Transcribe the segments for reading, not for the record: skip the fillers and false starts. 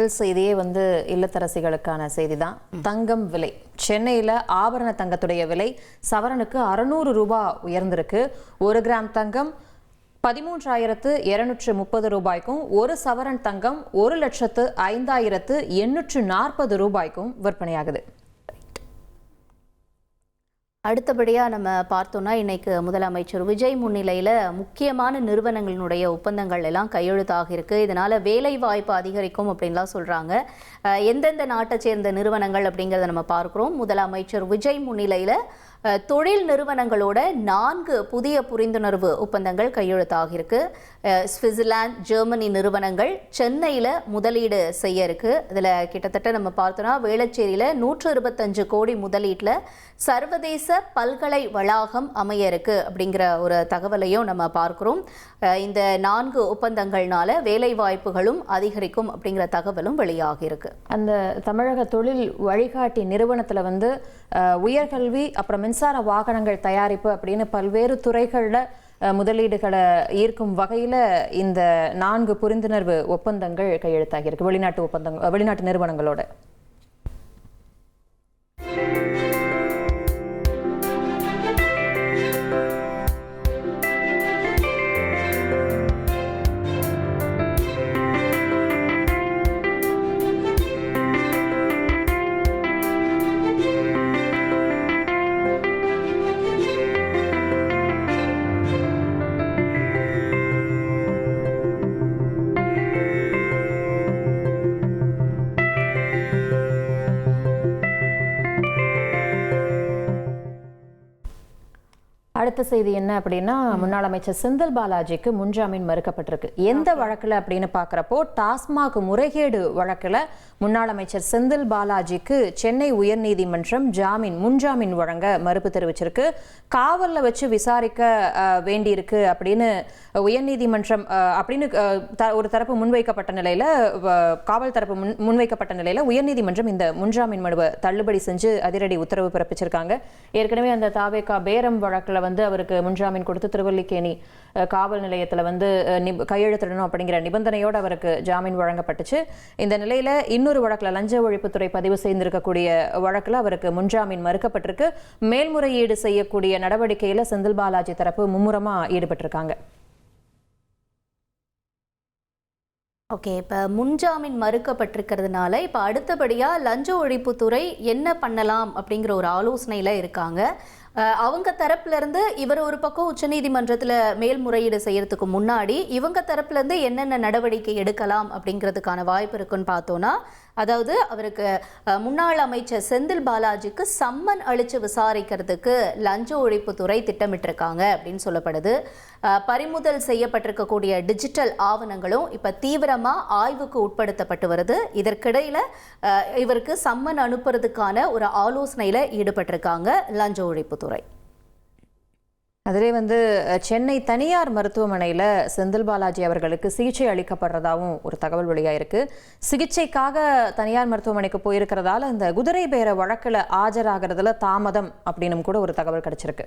முதல் செய்தியே இல்லத்தரசிகளுக்கான செய்தி தான். தங்கம் விலை சென்னையில் ஆபரண தங்கத்துடைய விலை சவரனுக்கு 600 ரூபாய் உயர்ந்திருக்கு. 1 கிராம் தங்கம் 13,230 ரூபாய்க்கும், 1 சவரன் தங்கம் 1,05,840 ரூபாய்க்கும் விற்பனையாகுது. அடுத்தபடியாக நம்ம பார்த்தோம்னா இன்னைக்கு முதலமைச்சர் விஜய் முன்னிலையில் முக்கியமான நிறுவனங்களினுடைய ஒப்பந்தங்கள் எல்லாம் கையெழுத்தாக இருக்கு. இதனால வேலை வாய்ப்பு அதிகரிக்கும் அப்படின்லாம் சொல்றாங்க. எந்தெந்த நாட்டை சேர்ந்த நிறுவனங்கள் அப்படிங்கிறத நம்ம பார்க்கிறோம். முதலமைச்சர் விஜய் முன்னிலையில் தொழில் நிறுவனங்களோட 4 புதிய புரிந்துணர்வு ஒப்பந்தங்கள் கையெழுத்தாக இருக்கு. சுவிட்சர்லாந்து, ஜெர்மனி நிறுவனங்கள் சென்னையில் முதலீடு செய்ய இருக்கு. இதில் கிட்டத்தட்ட நம்ம பார்த்தோம்னா வேளச்சேரியில் 125 கோடி முதலீட்டில் சர்வதேச பல்கலை வளாகம் அமைய இருக்கு அப்படிங்கிற ஒரு தகவலையும் நம்ம பார்க்கிறோம். இந்த 4 ஒப்பந்தங்கள்னால வேலை வாய்ப்புகளும் அதிகரிக்கும் அப்படிங்கிற தகவலும் வெளியாகி இருக்கு. அந்த தமிழக தொழில் வழிகாட்டி நிறுவனத்தில் உயர்கல்வி, அப்புறம் மின்சார வாகனங்கள் தயாரிப்பு அப்படின்னு பல்வேறு துறைகளில் முதலீடுகளை ஈர்க்கும் வகையில் இந்த 4 புரிந்துணர்வு ஒப்பந்தங்கள் கையெழுத்தாகியிருக்கு வெளிநாட்டு நிறுவனங்களோட. அடுத்த செய்தி என்ன அப்படின்னா, முன்னாள் அமைச்சர் செந்தில் பாலாஜிக்கு முன்ஜாமீன் மறுக்கப்பட்டிருக்கு. எந்த வழக்குல அப்படின்னு பாக்குறப்போ, டாஸ்மாக் முறைகேடு வழக்குல முன்னாள் அமைச்சர் செந்தில் பாலாஜிக்கு சென்னை உயர்நீதிமன்றம் முன்ஜாமீன் வழங்க மறுப்பு தெரிவிச்சிருக்கு. காவல்ல வச்சு விசாரிக்க வேண்டியிருக்கு அப்படின்னு உயர்நீதிமன்றம் அப்படின்னு ஒரு தரப்பு முன்வைக்கப்பட்ட நிலையில, காவல் தரப்பு முன்வைக்கப்பட்ட நிலையில உயர்நீதிமன்றம் இந்த முன்ஜாமீன் மனுவை தள்ளுபடி செஞ்சு அதிரடி உத்தரவு பிறப்பிச்சிருக்காங்க. ஏற்கனவே அந்த தாவேகா பேரம் வழக்குல அவருக்கு முன்ஜாமீன் கொடுத்து திருவல்லிக்கேணி காவல் நிலையத்தில் கையெழுத்திடணும் அப்படிங்கிற நிபந்தனையோடு அவருக்கு ஜாமீன் வழங்கப்பட்டுச்சு. இந்த நிலையில இன்னொரு வழக்குல லஞ்ச ஒழிப்புத்துறை பதிவு செய்திருக்கக்கூடிய வழக்குல அவருக்கு முன்ஜாமீன் மறுக்கப்பட்டிருக்கு. மேல்முறையீடு செய்யக்கூடிய நடவடிக்கையில செந்தில் பாலாஜி தரப்பு மும்முரமா ஈடுபட்டிருக்காங்க. ஓகே, இப்போ முன்ஜாமீன் மறுக்கப்பட்டிருக்கிறதுனால இப்போ அடுத்தபடியாக லஞ்ச ஒழிப்புத்துறை என்ன பண்ணலாம் அப்படிங்கிற ஒரு ஆலோசனையில் இருக்காங்க. அவங்க தரப்புலேருந்து இவர் ஒரு பக்கம் உச்சநீதிமன்றத்தில் மேல்முறையீடு செய்யறதுக்கு முன்னாடி இவங்க தரப்புலேருந்து என்னென்ன நடவடிக்கை எடுக்கலாம் அப்படிங்கிறதுக்கான வாய்ப்பு இருக்குன்னு பார்த்தோன்னா, அதாவது அவருக்கு முன்னாள் அமைச்சர் செந்தில் பாலாஜிக்கு சம்மன் அளித்து விசாரிக்கிறதுக்கு லஞ்ச ஒழிப்புத்துறை திட்டமிட்டிருக்காங்க அப்படின்னு சொல்லப்படுது. பறிமுதல் செய்யப்பட்டிருக்கக்கூடிய டிஜிட்டல் ஆவணங்களும் இப்போ தீவிரமாக ஆய்வுக்கு உட்படுத்தப்பட்டு வருது. இதற்கிடையில் இவருக்கு சம்மன் அனுப்புறதுக்கான ஒரு ஆலோசனையில் ஈடுபட்டிருக்காங்க லஞ்ச ஒழிப்புத்துறை. அதிலே சென்னை தனியார் மருத்துவமனையில் செந்தில் பாலாஜி அவர்களுக்கு சிகிச்சை அளிக்கப்படுறதாகவும் ஒரு தகவல் வெளியாயிருக்கு. சிகிச்சைக்காக தனியார் மருத்துவமனைக்கு போயிருக்கிறதால இந்த குதிரை பேர வழக்கில் ஆஜராகிறதுல தாமதம் அப்படின்னு கூட ஒரு தகவல் கிடைச்சிருக்கு.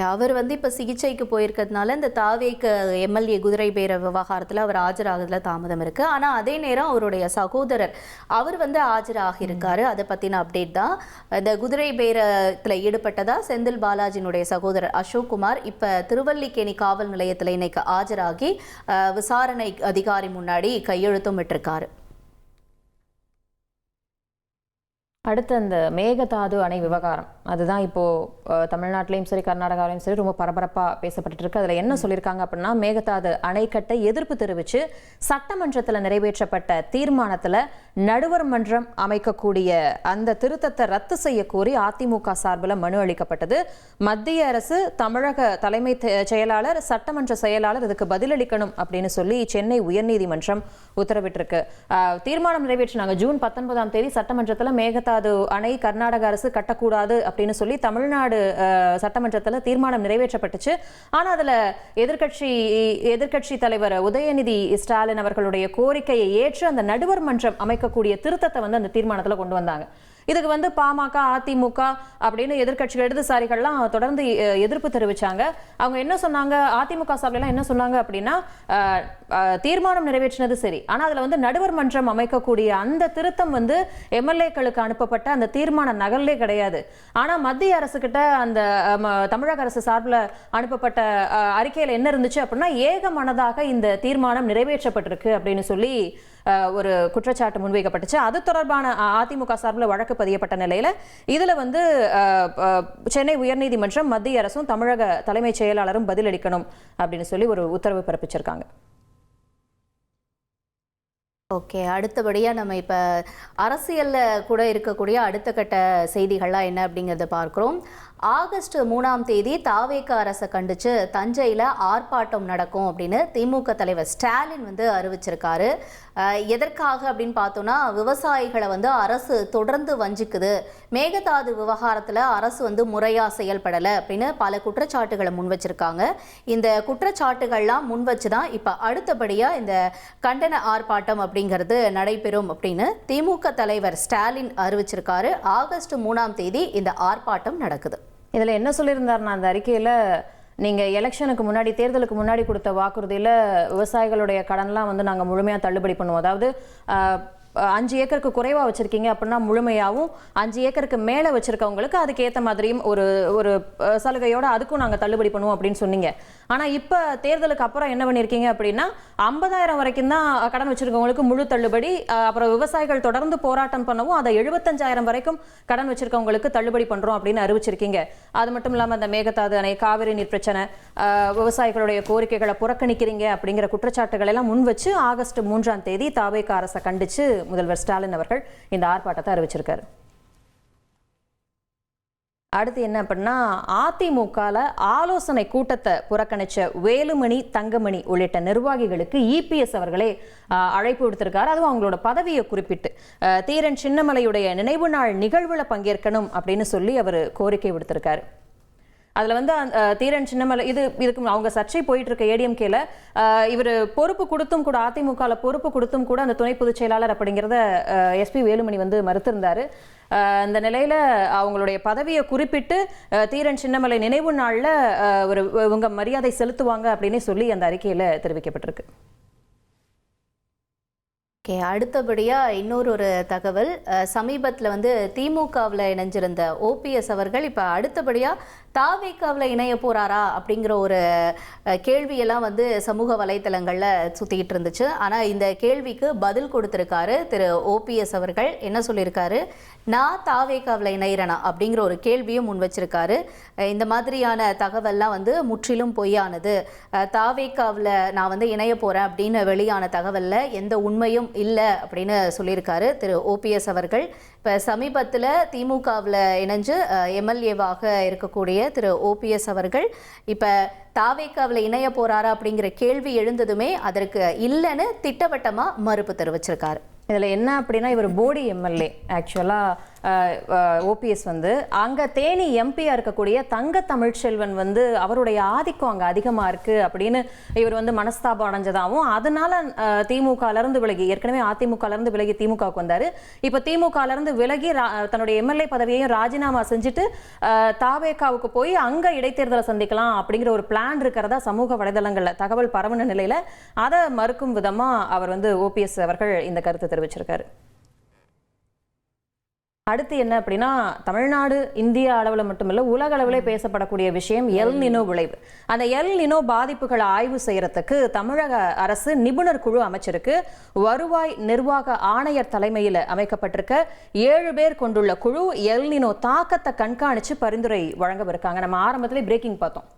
அவர் இப்போ சிகிச்சைக்கு போயிருக்கிறதுனால இந்த தாவேக்கு எம்எல்ஏ குதிரை பேர விவகாரத்தில் அவர் ஆஜராகிறதுல தாமதம் இருக்கு. ஆனால் அதே நேரம் அவருடைய சகோதரர் அவர் ஆஜராகியிருக்காரு. அதை பற்றின அப்டேட் தான். இந்த குதிரை பேரத்தில் ஈடுபட்டதா செந்தில் பாலாஜினுடைய சகோதரர் அசோக் குமார் இப்போ திருவல்லிக்கேணி காவல் நிலையத்தில் இன்னைக்கு ஆஜராகி விசாரணை அதிகாரி முன்னாடி கையெழுத்தும் விட்டிருக்காரு. அடுத்து அந்த மேகதாது அணை விவகாரம், அதுதான் இப்போ தமிழ்நாட்டிலையும் சரி கர்நாடகாவிலையும் சரி ரொம்ப பரபரப்பாக பேசப்பட்டு இருக்கு. அதில் என்ன சொல்லியிருக்காங்க அப்படின்னா, மேகதாது அணை கட்ட எதிர்ப்பு தெரிவித்து சட்டமன்றத்தில் நிறைவேற்றப்பட்ட தீர்மானத்தில் நடுவர் மன்றம் அமைக்கக்கூடிய அந்த திருத்தத்தை ரத்து செய்ய கோரி அதிமுக சார்பில் மனு அளிக்கப்பட்டது. மத்திய அரசு, தமிழக தலைமை செயலாளர், சட்டமன்ற செயலாளர் இதுக்கு பதிலளிக்கணும் அப்படின்னு சொல்லி சென்னை உயர்நீதிமன்றம் உத்தரவிட்டிருக்கு. தீர்மானம் நிறைவேற்றினாங்க. ஜூன் 19ஆம் தேதி சட்டமன்றத்தில் மேகதாது அணை கர்நாடக அரசு கட்டக்கூடாது அப்படின்னு சொல்லி தமிழ்நாடு சட்டமன்றத்தில் தீர்மானம் நிறைவேற்றப்பட்டுச்சு. ஆனால் அதில் எதிர்கட்சி தலைவர் உதயநிதி ஸ்டாலின் அவர்களுடைய கோரிக்கையை ஏற்று அந்த நடுவர் மன்றம் அமைக்கக்கூடிய திருத்தத்தை அந்த தீர்மானத்தில் கொண்டு வந்தாங்க. இதுக்கு வந்து பாமக, அதிமுக அப்படின்னு எதிர்க்கட்சிகள், இடதுசாரிகள்லாம் தொடர்ந்து எதிர்ப்பு தெரிவிச்சாங்க. அவங்க என்ன சொன்னாங்க, அதிமுக சார்பிலாம் என்ன சொன்னாங்க அப்படின்னா, தீர்மானம் நிறைவேற்றினது சரி, ஆனா அதுல வந்து நடுவர் மன்றம் அமைக்கக்கூடிய அந்த திருத்தம் வந்து எம்எல்ஏக்களுக்கு அனுப்பப்பட்ட அந்த தீர்மான நகல்லே கிடையாது. ஆனா மத்திய அரசு கிட்ட அந்த தமிழக அரசு சார்பில் அனுப்பப்பட்ட அறிக்கையில என்ன இருந்துச்சு அப்படின்னா, ஏகமனதாக இந்த தீர்மானம் நிறைவேற்றப்பட்டிருக்கு அப்படின்னு சொல்லி ஒரு குற்றச்சாட்டு முன்வைக்கப்பட்டுச்சு. அது தொடர்பான அதிமுக சார்பில் வழக்கு பதியப்பட்ட நிலையில இதுல வந்து சென்னை உயர்நீதிமன்றம் மத்திய அரசும் தமிழக தலைமைச் செயலாளரும் பதிலளிக்கணும் அப்படின்னு சொல்லி ஒரு உத்தரவு பிறப்பிச்சிருக்காங்க. ஓகே, அடுத்தபடியாக நம்ம இப்போ அரசியலில் கூட இருக்கக்கூடிய அடுத்த கட்ட செய்திகள்லாம் என்ன அப்படிங்கிறத பார்க்குறோம். ஆகஸ்ட் 3ஆம் தேதி தாவேக அரசை கண்டித்து தஞ்சையில் ஆர்ப்பாட்டம் நடக்கும் அப்படின்னு திமுக தலைவர் ஸ்டாலின் வந்து அறிவிச்சிருக்காரு. எதற்காக அப்படின்னு பார்த்தோன்னா, விவசாயிகளை வந்து அரசு தொடர்ந்து வஞ்சிக்குது, மேகதாது விவகாரத்தில் அரசு வந்து முறையாக செயல்படலை அப்படின்னு பல குற்றச்சாட்டுகளை முன் வச்சிருக்காங்க. இந்த குற்றச்சாட்டுகள்லாம் முன் வச்சு தான் இப்போ அடுத்தபடியாக இந்த கண்டன ஆர்ப்பாட்டம் அப்படிங்கிறது நடைபெறும் அப்படின்னு திமுக தலைவர் ஸ்டாலின் அறிவிச்சிருக்காரு. ஆகஸ்ட் 3ஆம் தேதி இந்த ஆர்ப்பாட்டம் நடக்குது. இதுல என்ன சொல்லியிருந்தாருன்னா, அந்த அறிக்கையில நீங்க எலெக்ஷனுக்கு முன்னாடி, தேர்தலுக்கு முன்னாடி கொடுத்த வாக்குறுதியில விவசாயிகளுடைய கடன்லாம் வந்து நாங்க முழுமையா தள்ளுபடி பண்ணுவோம், அதாவது 5 ஏக்கருக்கு குறைவா வச்சிருக்கீங்க அப்படின்னா முழுமையாகவும், 5 ஏக்கருக்கு மேல வச்சிருக்கவங்களுக்கு அதுக்கு ஏற்ற மாதிரியும் ஒரு சலுகையோட அதுக்கும் நாங்க தள்ளுபடி பண்ணுவோம் அப்படின்னு சொன்னீங்க. ஆனா இப்ப தேர்தலுக்கு அப்புறம் என்ன பண்ணிருக்கீங்க அப்படின்னா, 50,000 வரைக்கும் தான் கடன் வச்சிருக்கவங்களுக்கு முழு தள்ளுபடி, அப்புறம் விவசாயிகள் தொடர்ந்து போராட்டம் பண்ணவும் அதை 75,000 வரைக்கும் கடன் வச்சிருக்கவங்களுக்கு தள்ளுபடி பண்றோம் அப்படின்னு அறிவிச்சிருக்கீங்க. அது மட்டும் இல்லாம அந்த மேகதாது அணை, காவிரி நீர் பிரச்சனை, விவசாயிகளுடைய கோரிக்கைகளை புறக்கணிக்கிறீங்க அப்படிங்கிற குற்றச்சாட்டுகள் எல்லாம் முன் வச்சு ஆகஸ்ட் 3ஆம் தேதி தாவேக அரசை கண்டிச்சு முதல்வர் ஸ்டாலின் அவர்கள் இந்த ஆர்ப்பாட்டத்தை அறிவிச்சிருக்காரு. அடுத்து என்ன அப்படின்னா, அதிமுகல ஆலோசனை கூட்டத்தை புறக்கணிச்ச வேலுமணி, தங்கமணி உள்ளிட்ட நிர்வாகிகளுக்கு இபிஎஸ் அவர்களே அழைப்பு விடுத்திருக்காரு. அதுவும் அவங்களோட பதவியை குறிப்பிட்டு தீரன் சின்னமலையுடைய நினைவு நாள் நிகழ்வுல பங்கேற்கணும் அப்படின்னு சொல்லி அவர் கோரிக்கை விடுத்திருக்காரு. அதுல வந்து தீரன் சின்னமலை இதுக்கு அவங்க சர்ச்சை போயிட்டு இருக்க ஏடிஎம்கேல இவர் பொறுப்பு கொடுத்தும் கூட, அதிமுகல பொறுப்பு கொடுத்தும் கூட அந்த துணை பொதுச் செயலாளர் அப்படிங்கிறத எஸ்பி வேலுமணி வந்து மறுத்திருந்தாரு. அந்த நிலையில அவங்களுடைய பதவியை குறிப்பிட்டு தீரன் சின்னமலை நினைவு நாள்ல இவங்க மரியாதை செலுத்துவாங்க அப்படின்னு சொல்லி அந்த அறிக்கையில தெரிவிக்கப்பட்டிருக்கு. ஓகே, அடுத்தபடியாக இன்னொரு தகவல். சமீபத்தில் வந்து திமுகவில் இணைஞ்சிருந்த ஓபிஎஸ் அவர்கள் இப்போ அடுத்தபடியாக தாவேகாவில் இணைய போகிறாரா அப்படிங்கிற ஒரு கேள்வியெல்லாம் வந்து சமூக வலைத்தளங்களில் சுற்றிக்கிட்டு இருந்துச்சு. ஆனால் இந்த கேள்விக்கு பதில் கொடுத்துருக்காரு திரு ஓபிஎஸ் அவர்கள். என்ன சொல்லியிருக்காரு, நான் தாவேகாவில் இணைகிறேனா அப்படிங்கிற ஒரு கேள்வியும் முன் வச்சிருக்காரு. இந்த மாதிரியான தகவல்லாம் வந்து முற்றிலும் பொய்யானது, தாவேகாவில் நான் வந்து இணைய போகிறேன் அப்படின்னு வெளியான தகவலில் எந்த உண்மையும் இல்லை அப்படின்னு சொல்லியிருக்காரு திரு ஓபிஎஸ் அவர்கள். இப்போ சமீபத்தில் திமுகவில் இணைஞ்சு எம்எல்ஏவாக இருக்கக்கூடிய திரு ஓபிஎஸ் அவர்கள் இப்போ தாவேகாவில் இணைய போறாரா அப்படிங்கிற கேள்வி எழுந்ததுமே அதற்கு இல்லைன்னு திட்டவட்டமாக மறுப்பு தெரிவிச்சிருக்காரு. இதில் என்ன அப்படின்னா, இவர் போடி எம்எல்ஏ ஆக்சுவலாக ஓபிஎஸ் வந்து அங்கே தேனி எம்பியாக இருக்கக்கூடிய தங்க தமிழ்ச்செல்வன் வந்து அவருடைய ஆதிக்கம் அங்கே அதிகமாக இருக்குது அப்படின்னு இவர் வந்து மனஸ்தாபம் அடைஞ்சதாகவும், அதனால திமுகலேருந்து விலகி, ஏற்கனவே அதிமுகலேருந்து விலகி திமுகவுக்கு வந்தார். இப்போ திமுகலேருந்து விலகி தன்னுடைய எம்எல்ஏ பதவியையும் ராஜினாமா செஞ்சுட்டு தாவேகாவுக்கு போய் அங்கே இடைத்தேர்தலை சந்திக்கலாம் அப்படிங்கிற ஒரு பிளான் இருக்கிறதா சமூக வலைதளங்களில் தகவல் பரவன நிலையில் அதை மறுக்கும் விதமாக அவர் வந்து ஓபிஎஸ் அவர்கள் இந்த கருத்து தெரிவிச்சிருக்காரு. அடுத்து என்ன அப்படின்னா, தமிழ்நாடு இந்திய அளவில் மட்டுமில்ல உலக அளவில் பேசப்படக்கூடிய விஷயம் எல் நினோ விளைவு. அந்த எல் நினோ பாதிப்புகளை ஆய்வு செய்யறதுக்கு தமிழக அரசு நிபுணர் குழு அமைச்சிருக்கு. வருவாய் நிர்வாக ஆணையர் தலைமையில் அமைக்கப்பட்டிருக்க 7 பேர் கொண்டுள்ள குழு எல் நினோ தாக்கத்தை கண்காணிச்சு பரிந்துரை வழங்கவிருக்காங்க. நம்ம ஆரம்பத்திலே பிரேக்கிங் பார்த்தோம்,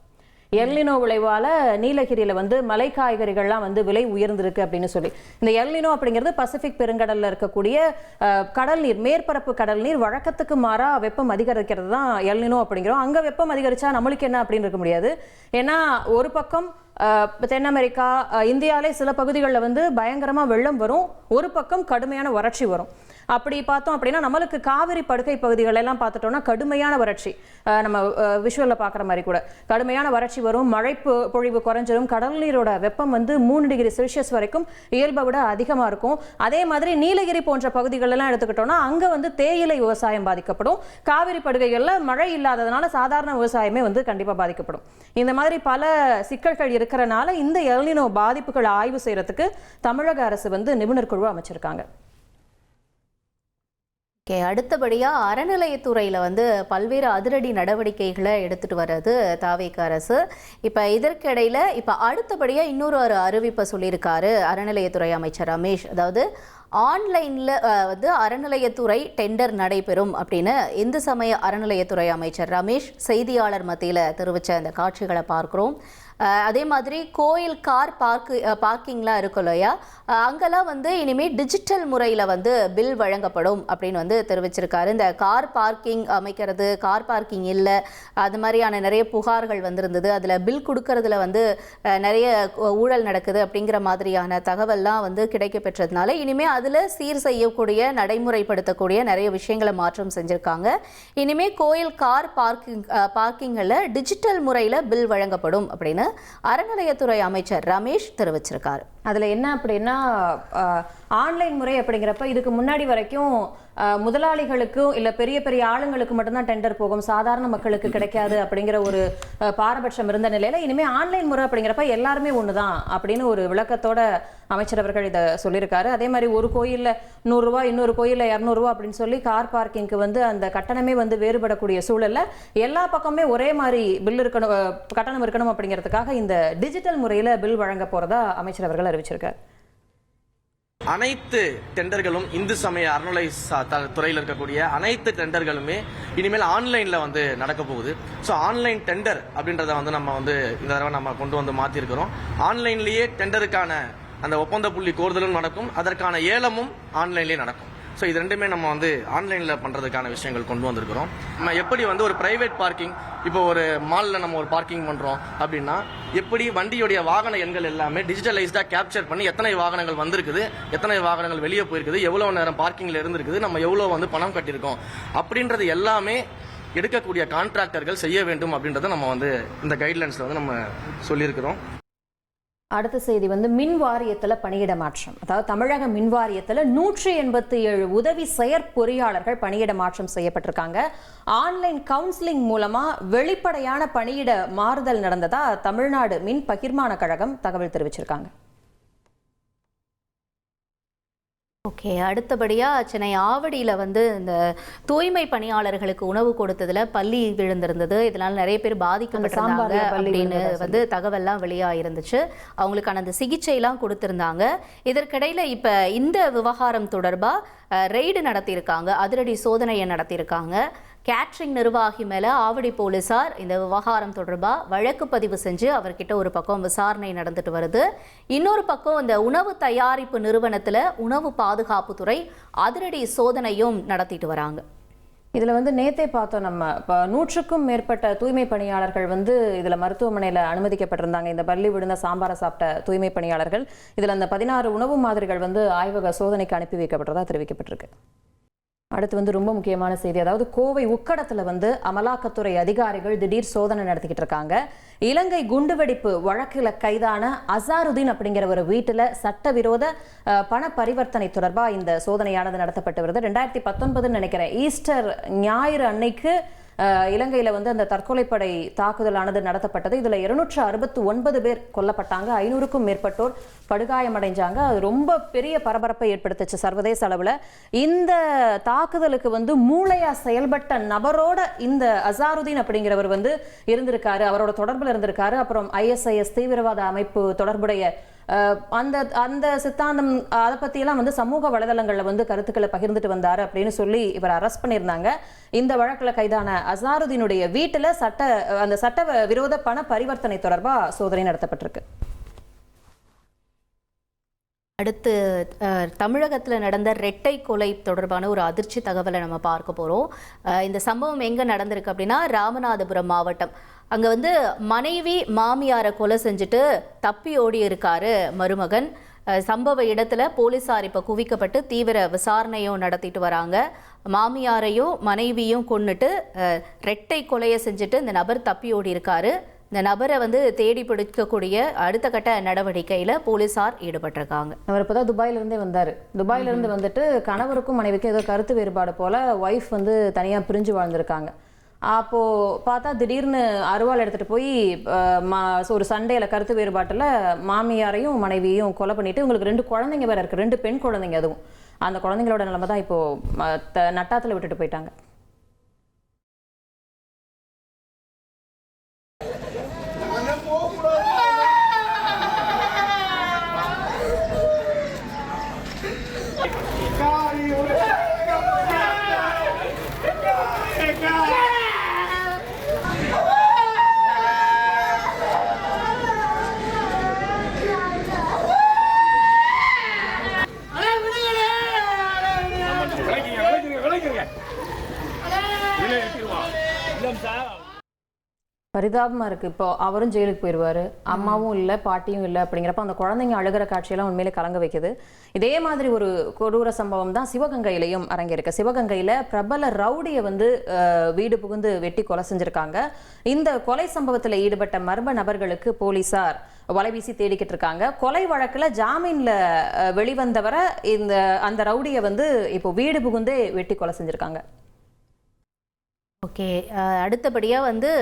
எல்னினோ விளைவால நீலகிரியில வந்து மலை காய்கறிகள்லாம் வந்து விலை உயர்ந்திருக்கு அப்படின்னு சொல்லி. இந்த எல்னினோ அப்படிங்கிறது பசிபிக் பெருங்கடல்ல இருக்கக்கூடிய கடல் நீர், மேற்பரப்பு கடல் நீர் வழக்கத்துக்கு மாறா வெப்பம் அதிகரிக்கிறது தான் எல்னினோ அப்படிங்கிறோம். அங்க வெப்பம் அதிகரிச்சா நம்மளுக்கு என்ன அப்படின்னு இருக்க முடியாது. ஏன்னா ஒரு பக்கம் தென் அமெரிக்கா, இந்தியாவிலே சில பகுதிகளில் வந்து பயங்கரமா வெள்ளம் வரும், ஒரு பக்கம் கடுமையான வறட்சி வரும். அப்படி பார்த்தோம் அப்படின்னா நம்மளுக்கு காவிரி படுகை பகுதிகள் எல்லாம் பார்த்துட்டோம்னா கடுமையான வறட்சி, நம்ம விஷுவல்ல பார்க்குற மாதிரி கூட கடுமையான வறட்சி வரும், மழை பொழிவு குறைஞ்சிரும், கடல் நீரோட வெப்பம் வந்து 3 டிகிரி செல்சியஸ் வரைக்கும் இயல்பை விட அதிகமாக இருக்கும். அதே மாதிரி நீலகிரி போன்ற பகுதிகளெல்லாம் எடுத்துக்கிட்டோம்னா அங்கே வந்து தேயிலை விவசாயம் பாதிக்கப்படும். காவிரி படுகைகளில் மழை இல்லாததுனால சாதாரண விவசாயமே வந்து கண்டிப்பாக பாதிக்கப்படும். இந்த மாதிரி பல சிக்கல்கள் இருக்கிறனால இந்த எல்னினோ பாதிப்புகள் ஆய்வு செய்யறதுக்கு தமிழக அரசு வந்து நிபுணர் குழு அமைச்சிருக்காங்க. அடுத்தபடியாக அறநிலையத்துறையில் வந்து பல்வேறு அதிரடி நடவடிக்கைகளை எடுத்துகிட்டு வர்றது தாவேக அரசு. இப்போ இதற்கிடையில் இப்போ அடுத்தபடியாக இன்னொரு அறிவிப்பை சொல்லியிருக்காரு அறநிலையத்துறை அமைச்சர் ரமேஷ். அதாவது ஆன்லைனில் வந்து அறநிலையத்துறை டெண்டர் நடைபெறும் அப்படின்னு இந்து சமய அறநிலையத்துறை அமைச்சர் ரமேஷ் செய்தியாளர் மத்தியில் தெரிவித்த அந்த காட்சிகளை பார்க்குறோம். அதே மாதிரி கோயில் கார் பார்க்கிங்லாம் இருக்கும் இல்லையா, அங்கெல்லாம் வந்து இனிமேல் டிஜிட்டல் முறையில் வந்து பில் வழங்கப்படும் அப்படின்னு வந்து தெரிவிச்சிருக்காரு. இந்த கார் பார்க்கிங் அமைக்கிறது, கார் பார்க்கிங் இல்லை, அது மாதிரியான நிறைய புகார்கள் வந்திருந்தது. அதில் பில் கொடுக்கறதுல வந்து நிறைய ஊழல் நடக்குது அப்படிங்கிற மாதிரியான தகவல்லாம் வந்து கிடைக்க பெற்றதுனால இனிமேல் அதில் சீர் செய்யக்கூடிய நடைமுறைப்படுத்தக்கூடிய நிறைய விஷயங்களை மாற்றம் செஞ்சுருக்காங்க. இனிமேல் கோயில் கார் பார்க்கிங்கில் டிஜிட்டல் முறையில் பில் வழங்கப்படும் அப்படின்னு அறநிலையத்துறை அமைச்சர் ரமேஷ் தெரிவிச்சிருக்காரு. அதுல என்ன அப்படின்னா ஆன்லைன் முறை அப்படிங்கிறப்ப இதுக்கு முன்னாடி வரைக்கும் முதலாளிகளுக்கும் இல்ல பெரிய பெரிய ஆளுங்களுக்கு மட்டும்தான் டெண்டர் போகும், சாதாரண மக்களுக்கு கிடைக்காது அப்படிங்கிற ஒரு பாரபட்சம் இருந்த நிலையில இனிமே ஆன்லைன் முறை அப்படிங்கிறப்ப எல்லாருமே ஒண்ணுதான் அப்படின்னு ஒரு விளக்கத்தோட அமைச்சர் அவர்கள் இதை சொல்லியிருக்காரு. அதே மாதிரி ஒரு கோயில்ல 100 ரூபாய், இன்னொரு கோயில்ல 200 ரூபாய் அப்படின்னு சொல்லி கார் பார்க்கிங்க்கு வந்து அந்த கட்டணமே வந்து வேறுபடக்கூடிய சூழல்ல எல்லா பக்கமே ஒரே மாதிரி பில் இருக்கணும், கட்டணம் இருக்கணும் அப்படிங்கிறதுக்காக இந்த டிஜிட்டல் முறையில பில் வழங்க போறதா அமைச்சர் அவர்கள் அறிவிச்சிருக்காரு. அனைத்து டெண்டர்களும் இந்து சமய அறநிலை துறையில் இருக்கக்கூடிய அனைத்து டெண்டர்களுமே இனிமேல் ஆன்லைன்ல வந்து நடக்க போகுது. ஸோ ஆன்லைன் டெண்டர் அப்படின்றத வந்து நம்ம வந்து இந்த தடவை நம்ம கொண்டு வந்து மாத்திருக்கிறோம். ஆன்லைன்லயே டெண்டருக்கான அந்த ஒப்பந்த புள்ளி கோருதலும் நடக்கும், அதற்கான ஏலமும் ஆன்லைன்லயே நடக்கும். ஸோ இது ரெண்டுமே நம்ம வந்து ஆன்லைனில் பண்ணுறதுக்கான விஷயங்கள் கொண்டு வந்திருக்கிறோம். நம்ம எப்படி வந்து ஒரு பிரைவேட் பார்க்கிங், இப்போ ஒரு மாலில் நம்ம ஒரு பார்க்கிங் பண்ணுறோம் அப்படின்னா எப்படி வண்டியுடைய வாகன எண்கள் எல்லாமே டிஜிட்டலைஸ்டாக கேப்சர் பண்ணி எத்தனை வாகனங்கள் வந்திருக்குது, எத்தனை வாகனங்கள் வெளியே போயிருக்குது, எவ்வளோ நேரம் பார்க்கிங்கில் இருந்திருக்குது, நம்ம எவ்வளோ வந்து பணம் கட்டியிருக்கோம் அப்படின்றது எல்லாமே எடுக்கக்கூடிய கான்ட்ராக்டர்கள் செய்ய வேண்டும் அப்படின்றத நம்ம வந்து இந்த கைட்லைன்ஸில் வந்து நம்ம சொல்லியிருக்கிறோம். அடுத்த செய்தி வந்து மின் வாரியத்தில் பணியிட மாற்றம். அதாவது தமிழக மின் வாரியத்தில் 187 உதவி செயற்பொறியாளர்கள் பணியிட மாற்றம் செய்யப்பட்டிருக்காங்க. ஆன்லைன் கவுன்சிலிங் மூலமா வெளிப்படையான பணியிட மாறுதல் நடந்ததா தமிழ்நாடு மின் பகிர்மான கழகம் தகவல் தெரிவிச்சிருக்காங்க. ஓகே, அடுத்தபடியாக சென்னை ஆவடியில் வந்து இந்த தூய்மை பணியாளர்களுக்கு உணவு கொடுத்ததில் பள்ளி விழுந்திருந்தது. இதனால் நிறைய பேர் பாதிக்கப்பட்டிருந்தாங்க அப்படின்னு வந்து தகவல்லாம் வெளியாக இருந்துச்சு. அவங்களுக்கான அந்த சிகிச்சைலாம் கொடுத்துருந்தாங்க. இதற்கிடையில் இப்போ இந்த விவகாரம் தொடர்பாக ரெய்டு நடத்தியிருக்காங்க, அதிரடி சோதனையை நடத்தியிருக்காங்க. கேட்ரிங் நிர்வாகி மேலே ஆவடி போலீசார் இந்த விவகாரம் தொடர்பாக வழக்கு பதிவு செஞ்சு அவர்கிட்ட ஒரு பக்கம் விசாரணை நடந்துட்டு வருது. இன்னொரு பக்கம் இந்த உணவு தயாரிப்பு நிறுவனத்தில் உணவு பாதுகாப்புத்துறை அதிரடி சோதனையும் நடத்திட்டு வராங்க. இதில் வந்து நேத்தே பார்த்தோம், நம்ம இப்போ 100க்கும் மேற்பட்ட தூய்மை பணியாளர்கள் வந்து இதில் மருத்துவமனையில் அனுமதிக்கப்பட்டிருந்தாங்க. இந்த பள்ளி விழுந்த சாம்பாரை சாப்பிட்ட தூய்மை பணியாளர்கள் இதில் அந்த 16 உணவு மாதிரிகள் வந்து ஆய்வக சோதனைக்கு அனுப்பி வைக்கப்பட்டதாக தெரிவிக்கப்பட்டிருக்கு. அடுத்து வந்து ரொம்ப முக்கியமான செய்தி, அதாவது கோவை உக்கடத்தில் வந்து அமலாக்கத்துறை அதிகாரிகள் திடீர் சோதனை நடத்திக்கிட்டு இருக்காங்க. இலங்கை குண்டுவெடிப்பு வழக்கில் கைதான அசாருதீன் அப்படிங்கிற ஒரு வீட்டில் சட்டவிரோத பண பரிவர்த்தனை தொடர்பாக இந்த சோதனையானது நடத்தப்பட்டு வருது. 2019 நினைக்கிறேன், ஈஸ்டர் ஞாயிறு அன்னைக்கு இலங்கையில் வந்து அந்த தற்கொலைப்படை தாக்குதலானது நடத்தப்பட்டது. இதில் 269 பேர் கொல்லப்பட்டாங்க, 500க்கும் மேற்பட்டோர் படுகாயமடைஞ்சாங்க. அது ரொம்ப பெரிய பரபரப்பை ஏற்படுத்துச்சு சர்வதேச அளவில். இந்த தாக்குதலுக்கு வந்து மூளையா செயல்பட்ட நபரோட இந்த அசாருதீன் அப்படிங்கிறவர் வந்து இருந்திருக்காரு, அவரோட தொடர்பில் இருந்திருக்காரு. அப்புறம் ISIS தீவிரவாத அமைப்பு தொடர்புடைய அந்த சித்தாந்தம் அதை பற்றியெல்லாம் வந்து சமூக வலைதளங்களில் வந்து கருத்துக்களை பகிர்ந்துட்டு வந்தார் அப்படின்னு சொல்லி இவர் அரெஸ்ட் பண்ணியிருந்தாங்க. இந்த வழக்கில் கைதான அசாருதீனுடைய வீட்டில் சட்ட விரோத பண பரிவர்த்தனை தொடர்பாக சோதனை நடத்தப்பட்டிருக்கு. அடுத்து தமிழகத்தில் நடந்த ரெட்டை கொலை தொடர்பான ஒரு அதிர்ச்சி தகவலை நம்ம பார்க்க போகிறோம். இந்த சம்பவம் எங்கே நடந்திருக்கு அப்படின்னா ராமநாதபுரம் மாவட்டம். அங்கே வந்து மனைவி மாமியாரை கொலை செஞ்சுட்டு தப்பி ஓடி இருக்காரு மருமகன். சம்பவ இடத்துல போலீசார் இப்போ குவிக்கப்பட்டு தீவிர விசாரணையும் நடத்திட்டு வராங்க. மாமியாரையும் மனைவியும் கொன்னுட்டு ரெட்டை கொலையை செஞ்சுட்டு இந்த நபர் தப்பி ஓடி இருக்காரு. இந்த நபரை தேடி பிடிக்கக்கூடிய அடுத்த கட்ட நடவடிக்கையில் போலீசார் ஈடுபட்டிருக்காங்க. அவர் இப்போதான் துபாயிலிருந்தே வந்தார். துபாயிலிருந்து வந்துட்டு கணவருக்கும் மனைவிக்கும் ஏதோ கருத்து வேறுபாடு போல் ஒய்ஃப் தனியாக பிரிஞ்சு வாழ்ந்திருக்காங்க. அப்போது பார்த்தா திடீர்னு அருவாள் எடுத்துகிட்டு போய் ஒரு சண்டையில் கருத்து வேறுபாட்டில் மாமியாரையும் மனைவியையும் கொலை பண்ணிவிட்டு உங்களுக்கு 2 குழந்தைங்க வேறு இருக்குது, 2 பெண் குழந்தைங்க. அதுவும் அந்த குழந்தைங்களோட நிலைமை தான் இப்போது நட்டாத்தில் விட்டுட்டு போயிட்டாங்க. பரிதாபமாக இருக்குது. இப்போ அவரும் ஜெயிலுக்கு போயிடுவார், அம்மாவும் இல்லை பாட்டியும் இல்லை அப்படிங்கிறப்ப அந்த குழந்தைங்க அழுகிற காட்சியெல்லாம் உண்மையிலே கலங்க வைக்குது. இதே மாதிரி ஒரு கொடூர சம்பவம் தான் சிவகங்கையிலையும் அரங்கேறிருக்கு. சிவகங்கையில் பிரபல ரவுடியை வீடு புகுந்து வெட்டி கொலை செஞ்சுருக்காங்க. இந்த கொலை சம்பவத்தில் ஈடுபட்ட மர்ம நபர்களுக்கு போலீசார் வலைவீசி தேடிக்கிட்டு இருக்காங்க. கொலை வழக்கில் ஜாமீனில் வெளிவந்தவரை அந்த ரவுடியை இப்போ வீடு புகுந்தே வெட்டி கொலை செஞ்சுருக்காங்க. ஓகே, அடுத்தபடியாக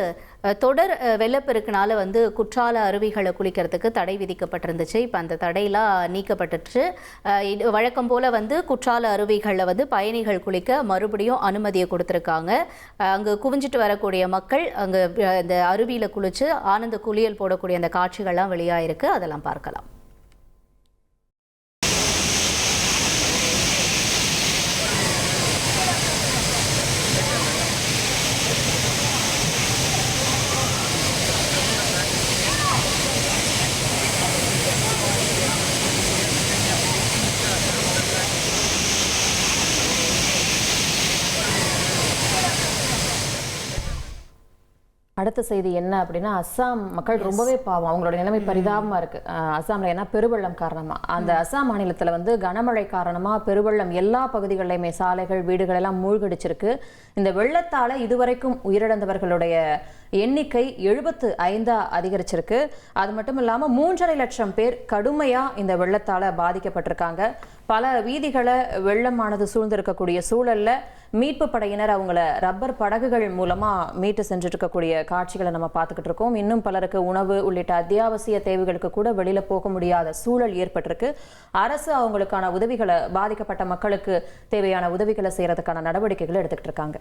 தொடர் வெள்ளப்பெருக்கினால குற்றால அருவிகளை குளிக்கிறதுக்கு தடை விதிக்கப்பட்டிருந்துச்சு. இப்போ அந்த தடையெல்லாம் நீக்கப்பட்டுச்சு. வழக்கம் போல் குற்றால அருவிகளில் பயணிகள் குளிக்க மறுபடியும் அனுமதியை கொடுத்துருக்காங்க. அங்கே குவிஞ்சிட்டு வரக்கூடிய மக்கள் அங்கே இந்த அருவியில் குளித்து ஆனந்த குளியல் போடக்கூடிய அந்த காட்சிகள்லாம் வெளியாயிருக்கு. அதெல்லாம் பார்க்கலாம். அடுத்த செய்தி என்ன அப்படின்னா, அஸ்ஸாம் மக்கள் ரொம்பவே பாவம், அவங்களோட நிலைமை பரிதாபமாக இருக்குது. அஸ்ஸாமில் ஏன்னா பெருவெள்ளம் காரணமாக அந்த அஸ்ஸாம் மாநிலத்தில் கனமழை காரணமாக பெருவெள்ளம் எல்லா பகுதிகளிலுமே சாலைகள் வீடுகள் எல்லாம் மூழ்கடிச்சிருக்கு. இந்த வெள்ளத்தால் இதுவரைக்கும் உயிரிழந்தவர்களுடைய எண்ணிக்கை 75 அதிகரிச்சிருக்கு. அது மட்டும் இல்லாமல் 3.5 லட்சம் பேர் கடுமையாக இந்த வெள்ளத்தால் பாதிக்கப்பட்டிருக்காங்க. பல வீதிகளை வெள்ளமானது சூழ்ந்திருக்கக்கூடிய சூழல்ல மீட்பு படையினர் அவங்கள ரப்பர் படகுகள் மூலமா மீட்டு சென்றுட்டு இருக்கக்கூடிய காட்சிகளை நம்ம பார்த்துக்கிட்டு இருக்கோம். இன்னும் பலருக்கு உணவு உள்ளிட்ட அத்தியாவசிய தேவைகளுக்கு கூட வெளியில போக முடியாத சூழல் ஏற்பட்டிருக்கு. அரசு அவங்களுக்கான உதவிகளை, பாதிக்கப்பட்ட மக்களுக்கு தேவையான உதவிகளை செய்யறதுக்கான நடவடிக்கைகளை எடுத்துக்கிட்டு இருக்காங்க.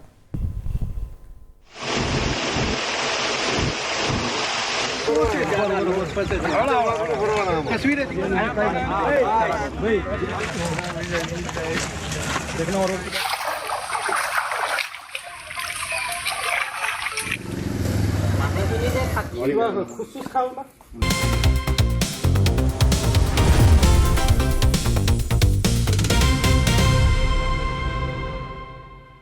khusus kau